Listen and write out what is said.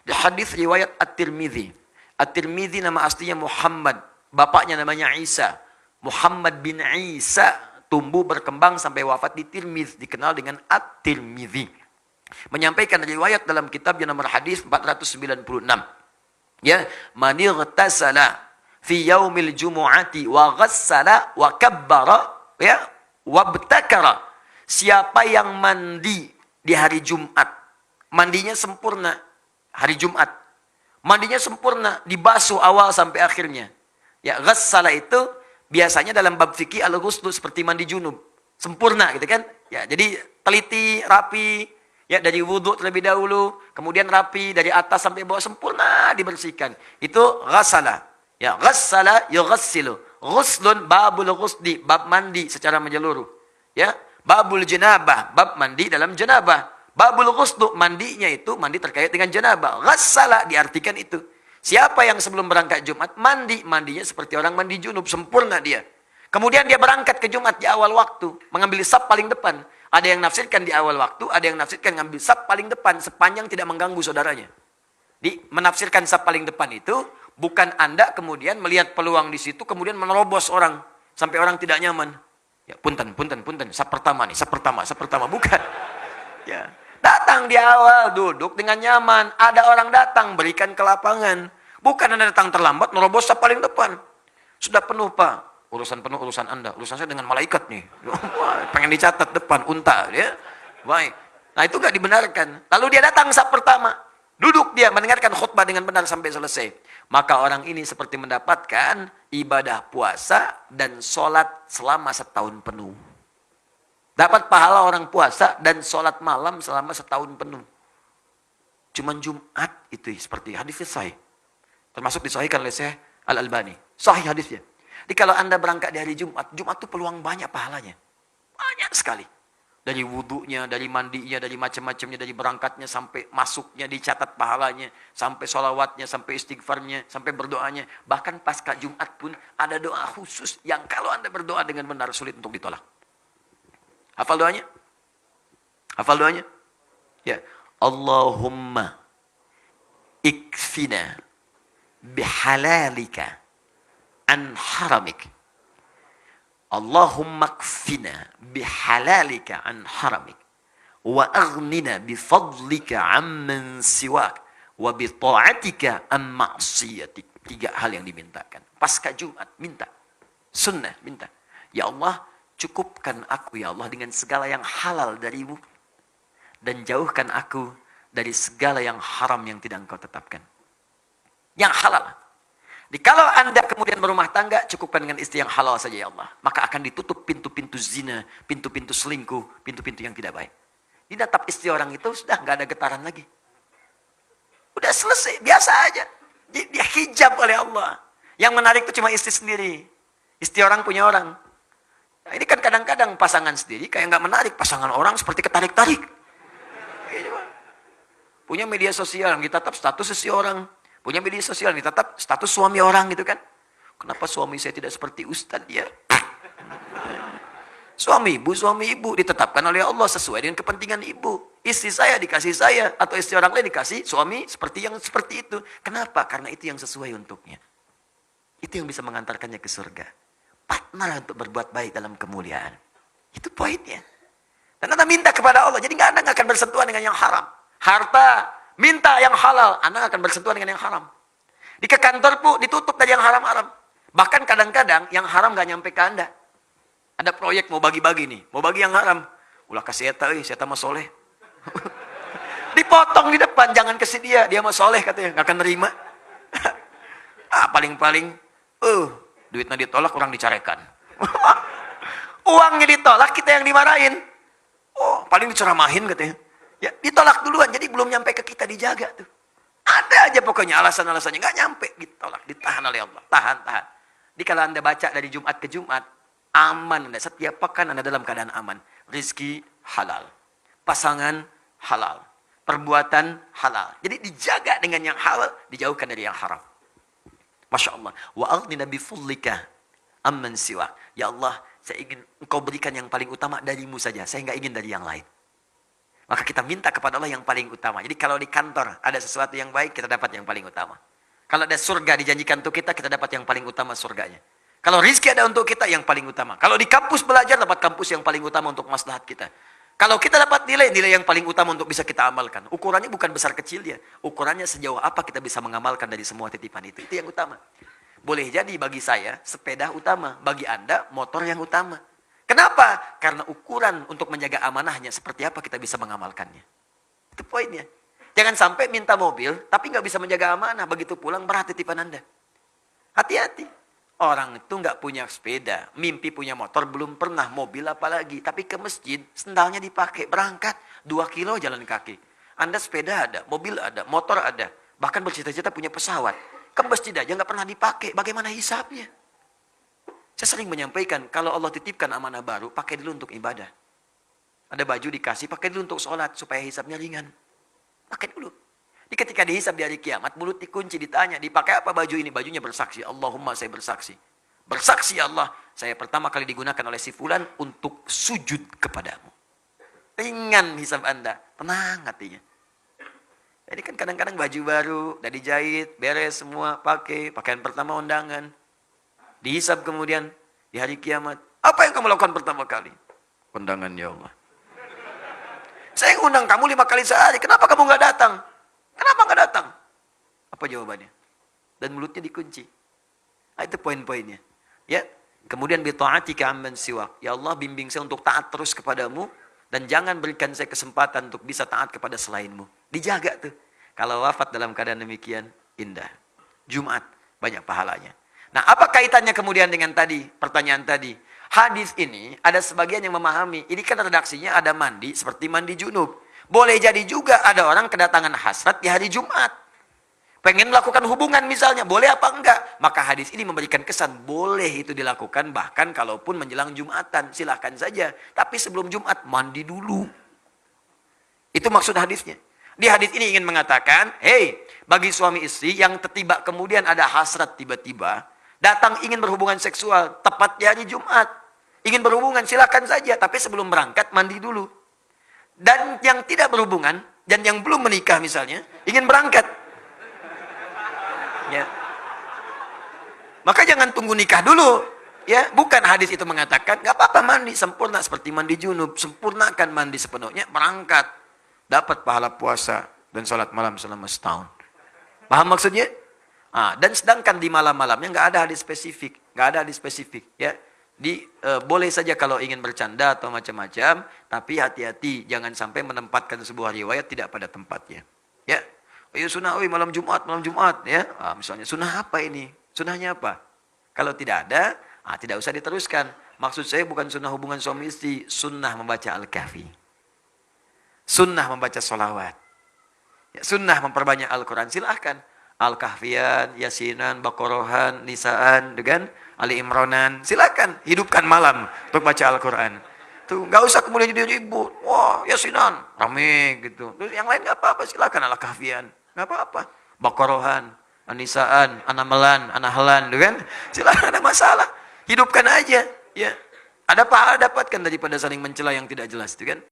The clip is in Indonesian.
Di hadis riwayat At-Tirmidzi. At-Tirmidzi nama aslinya Muhammad, bapaknya namanya Isa. Muhammad bin Isa tumbuh berkembang sampai wafat di Tirmidz, dikenal dengan At-Tirmidzi. Menyampaikan riwayat dalam kitabnya nomor hadis 496. Ya, man ightasala fi yaumil jumu'ati wa ghassala wa kabbara ya wabtakara. Siapa yang mandi di hari Jumat, mandinya sempurna hari Jumat. Mandinya sempurna, dibasuh awal sampai akhirnya. Ya, ghassala itu biasanya dalam bab fikih al-ghuslu seperti mandi junub. Sempurna gitu kan? Ya, jadi teliti, rapi, ya dari wudhu terlebih dahulu, kemudian rapi dari atas sampai bawah sempurna dibersihkan. Itu ghassala. Ya, ghassala yughassilu. Ghuslun babul ghusli, bab mandi secara menyeluruh. Ya, babul janabah, bab mandi dalam janabah. Babul ghuslu, mandinya itu mandi terkait dengan janabah. Ghassala diartikan itu. Siapa yang sebelum berangkat Jumat mandi, mandinya seperti orang mandi junub, sempurna dia. Kemudian dia berangkat ke Jumat di awal waktu, mengambil saf paling depan. Ada yang nafsirkan di awal waktu, ada yang nafsirkan ngambil saf paling depan, sepanjang tidak mengganggu saudaranya. Menafsirkan saf paling depan itu, bukan Anda kemudian melihat peluang di situ, kemudian menerobos orang, sampai orang tidak nyaman. Ya, punten, saf pertama nih, saf pertama, bukan. Ya. Datang di awal, duduk dengan nyaman. Ada orang datang, berikan ke lapangan. Bukan Anda datang terlambat, nerobos saf paling depan. Sudah penuh, Pak. Urusan penuh, urusan Anda. Urusan saya dengan malaikat nih. Wah, pengen dicatat depan, unta. Ya. Baik. Nah, itu nggak dibenarkan. Lalu dia datang saf pertama. Duduk dia, mendengarkan khutbah dengan benar sampai selesai. Maka orang ini seperti mendapatkan ibadah puasa dan sholat selama setahun penuh. Dapat pahala orang puasa dan sholat malam selama setahun penuh. Cuman Jumat itu seperti hadis sahih. Termasuk disahihkan oleh Syekh Al-Albani. Sahih hadisnya. Jadi kalau Anda berangkat di hari Jumat, Jumat itu peluang banyak pahalanya. Banyak sekali. Dari wudunya, dari mandinya, dari macam-macamnya, dari berangkatnya sampai masuknya dicatat pahalanya, sampai sholawatnya, sampai istighfarnya, sampai berdoanya. Bahkan pasca Jumat pun ada doa khusus yang kalau Anda berdoa dengan benar sulit untuk ditolak. Hafal doanya? Hafal doanya? Ya. Allahumma ikfina bihalalika an haramik. Allahumma ikfina bihalalika an haramik. Wa aghnina bifadlika amman siwak. Wa bita'atika an ma'siyatik. 3 hal yang dimintakan. Pasca Jumat, minta. Sunnah, minta. Ya Allah, cukupkan aku ya Allah dengan segala yang halal darimu. Dan jauhkan aku dari segala yang haram yang tidak engkau tetapkan. Yang halal. Jadi kalau Anda kemudian berumah tangga, cukupkan dengan istri yang halal saja ya Allah. Maka akan ditutup pintu-pintu zina, pintu-pintu selingkuh, pintu-pintu yang tidak baik. Dinatap istri orang itu sudah nggak ada getaran lagi. Udah selesai, biasa aja. Dia hijab oleh Allah. Yang menarik itu cuma istri sendiri. Istri orang punya orang. Nah, ini kan kadang-kadang pasangan sendiri kayak nggak menarik, pasangan orang seperti ketarik-tarik. Punya media sosial yang ditetap status seseorang, punya media sosial yang ditetap status suami orang gitu kan. Kenapa suami saya tidak seperti ustadz ya? Suami ibu ditetapkan oleh Allah sesuai dengan kepentingan ibu. Istri saya dikasih saya atau istri orang lain dikasih suami seperti yang seperti itu. Kenapa? Karena itu yang sesuai untuknya. Itu yang bisa mengantarkannya ke surga. Partner untuk berbuat baik dalam kemuliaan. Itu poinnya. Dan Anda minta kepada Allah. Jadi Anda nggak akan bersentuhan dengan yang haram. Harta, minta yang halal. Anda akan bersentuhan dengan yang haram. Di ke kantor pun ditutup dari yang haram-haram. Bahkan kadang-kadang yang haram nggak nyampe ke Anda. Ada proyek mau bagi-bagi nih. Mau bagi yang haram. Ulah kasih saya mah soleh. Dipotong di depan. Jangan kasih dia. Dia mah soleh katanya. Nggak akan nerima. Paling-paling. Duitnya ditolak, orang dicarekan. Uangnya ditolak, kita yang dimarahin. Paling diceramahin katanya. Ya, ditolak duluan, jadi belum nyampe ke kita, dijaga tuh. Ada aja pokoknya alasan-alasannya, nggak nyampe, ditolak, ditahan oleh Allah. Tahan. Jadi kalau Anda baca dari Jumat ke Jumat, aman Anda. Setiap pekan Anda dalam keadaan aman. Rizki halal. Pasangan halal. Perbuatan halal. Jadi dijaga dengan yang halal, dijauhkan dari yang haram. Masya Allah. Wa aghnina bifadlika amman siwa. Ya Allah, saya ingin engkau berikan yang paling utama darimu saja. Saya nggak ingin dari yang lain. Maka kita minta kepada Allah yang paling utama. Jadi kalau di kantor ada sesuatu yang baik, kita dapat yang paling utama. Kalau ada surga dijanjikan untuk kita dapat yang paling utama surganya. Kalau rizki ada untuk kita, yang paling utama. Kalau di kampus belajar, dapat kampus yang paling utama untuk maslahat kita. Kalau kita dapat nilai yang paling utama untuk bisa kita amalkan. Ukurannya bukan besar kecil dia. Ukurannya sejauh apa kita bisa mengamalkan dari semua titipan itu. Itu yang utama. Boleh jadi bagi saya, sepeda utama. Bagi Anda, motor yang utama. Kenapa? Karena ukuran untuk menjaga amanahnya, seperti apa kita bisa mengamalkannya. Itu poinnya. Jangan sampai minta mobil, tapi nggak bisa menjaga amanah. Begitu pulang, berat titipan Anda. Hati-hati. Orang itu nggak punya sepeda, mimpi punya motor, belum pernah mobil apalagi. Tapi ke masjid, sendalnya dipakai, berangkat 2 kilo jalan kaki. Anda sepeda ada, mobil ada, motor ada. Bahkan bercita-cita punya pesawat. Ke masjid aja nggak pernah dipakai, bagaimana hisapnya? Saya sering menyampaikan, kalau Allah titipkan amanah baru, pakai dulu untuk ibadah. Ada baju dikasih, pakai dulu untuk sholat, supaya hisapnya ringan. Pakai dulu. Ketika dihisab di hari kiamat, mulut dikunci, ditanya, dipakai apa baju ini? Bajunya bersaksi, Allahumma saya bersaksi. Bersaksi Allah, saya pertama kali digunakan oleh si fulan untuk sujud kepadamu. Ringan hisab Anda, tenang hatinya. Jadi kan kadang-kadang baju baru, udah dijahit, beres semua, pakai, pakaian pertama undangan. Dihisab kemudian, di hari kiamat, apa yang kamu lakukan pertama kali? Undangan ya Allah. Saya ngundang kamu 5 kali sehari, kenapa kamu nggak datang? Kenapa nggak datang? Apa jawabannya? Dan mulutnya dikunci. Nah, itu poin-poinnya. Ya. Kemudian bita'atika amman siwak. Ya Allah, bimbing saya untuk taat terus kepadamu dan jangan berikan saya kesempatan untuk bisa taat kepada selainmu. Dijaga tuh. Kalau wafat dalam keadaan demikian, indah. Jumat, banyak pahalanya. Nah, apa kaitannya kemudian dengan tadi, pertanyaan tadi? Hadis ini ada sebagian yang memahami, ini kan redaksinya ada mandi seperti mandi junub. Boleh jadi juga ada orang kedatangan hasrat di hari Jumat. Pengen melakukan hubungan misalnya, boleh apa enggak? Maka hadis ini memberikan kesan, boleh itu dilakukan bahkan kalaupun menjelang Jumatan. Silahkan saja. Tapi sebelum Jumat, mandi dulu. Itu maksud hadisnya. Di hadis ini ingin mengatakan, hey, bagi suami istri yang tiba kemudian ada hasrat tiba-tiba, datang ingin berhubungan seksual, tepat di hari Jumat. Ingin berhubungan, silahkan saja. Tapi sebelum berangkat, mandi dulu. Dan yang tidak berhubungan, dan yang belum menikah misalnya, ingin berangkat. Ya. Maka jangan tunggu nikah dulu. Ya, bukan hadis itu mengatakan, nggak apa-apa mandi, sempurna seperti mandi junub, sempurnakan mandi sepenuhnya, berangkat. Dapat pahala puasa dan sholat malam selama setahun. Paham maksudnya? Dan sedangkan di malam-malamnya nggak ada hadis spesifik. Nggak ada hadis spesifik. Ya. Boleh saja kalau ingin bercanda atau macam-macam, tapi hati-hati jangan sampai menempatkan sebuah riwayat tidak pada tempatnya. Ya, ayo sunnah, malam Jumat, ya. Misalnya sunnah apa ini? Sunnahnya apa? Kalau tidak ada, tidak usah diteruskan. Maksud saya bukan sunnah hubungan suami istri, sunnah membaca Al-Kahfi, sunnah membaca sholawat, ya, sunnah memperbanyak Al-Quran. Silahkan Al-Kahfian, Yasinan, Baqarahan, Nisaan, dengan Ali Imranan, silakan hidupkan malam untuk baca Al-Quran. Tuh, nggak usah kemudian jadi ribut. Wah, Yasinan, rame gitu. Terus yang lain nggak apa-apa, silakan Al-Kahfian, nggak apa-apa. Baqarahan, An-Nisaan, An-Namlan, An-Nahlan, kan? Silakan, ada masalah. Hidupkan aja, ya. Ada pahala dapatkan daripada saling mencela yang tidak jelas, itu kan?